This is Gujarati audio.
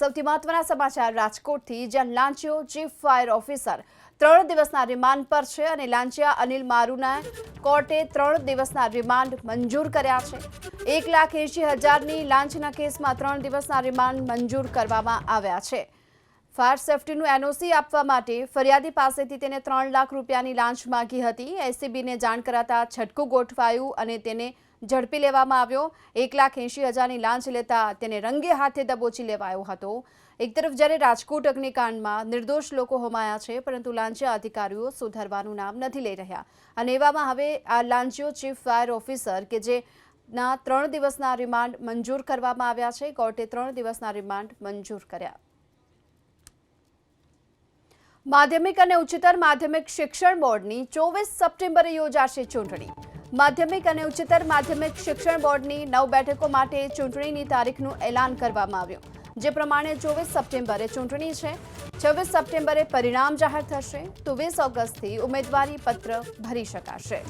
સૌથી મહત્વના સમાચાર રાજકોટથી, જ્યાં લાંચિયો ચીફ ફાયર ઓફિસર 3 દિવસના રિમાન્ડ પર છે અને લાંચિયા અનિલ મારુના કોર્ટે 3 દિવસના રિમાન્ડ મંજૂર કર્યા છે। 1,80,000ની લાંચના કેસમાં 3 દિવસના રિમાન્ડ મંજૂર કરવામાં આવ્યા છે। ફાયર સેફટીનું એનઓસી આપવા માટે ફરિયાદી પાસેથી તેને 3 લાખ રૂપિયાની લાંચ માંગી હતી। એસીબીને જાણ કરાતા છટકું ગોઠવાયું અને તેને ઝડપી લેવામાં આવ્યો। 1,80,000ની લાંચ લેતા તેને રંગે હાથે દબોચી લેવાયો હતો। એક તરફ જ્યારે રાજકોટ અગ્નિકાંડમાં નિર્દોષ લોકો હોમાયા છે, પરંતુ લાંચિયા અધિકારીઓ સુધરવાનું નામ નથી લઈ રહ્યા અને એવામાં હવે આ લાંચિયો ચીફ ફાયર ઓફિસર કે જેના 3 દિવસના રિમાન્ડ મંજૂર કરવામાં આવ્યા છે, કોર્ટે 3 દિવસના રિમાન્ડ મંજૂર કર્યા। માધ્યમિક અને ઉચ્ચતર માધ્યમિક શિક્ષણ બોર્ડની 24 સપ્ટેમ્બરે યોજાશે ચૂંટણી। માધ્યમિક અને ઉચ્ચતર માધ્યમિક શિક્ષણ બોર્ડની 9 બેઠકો માટે ચૂંટણીની તારીખનું એલાન કરવામાં આવ્યું, જે પ્રમાણે 24 સપ્ટેમ્બરે ચૂંટણી છે। 26 સપ્ટેમ્બરે પરિણામ જાહેર થશે તો 20 ઓગસ્ટથી ઉમેદવારી પત્ર ભરી શકાશે।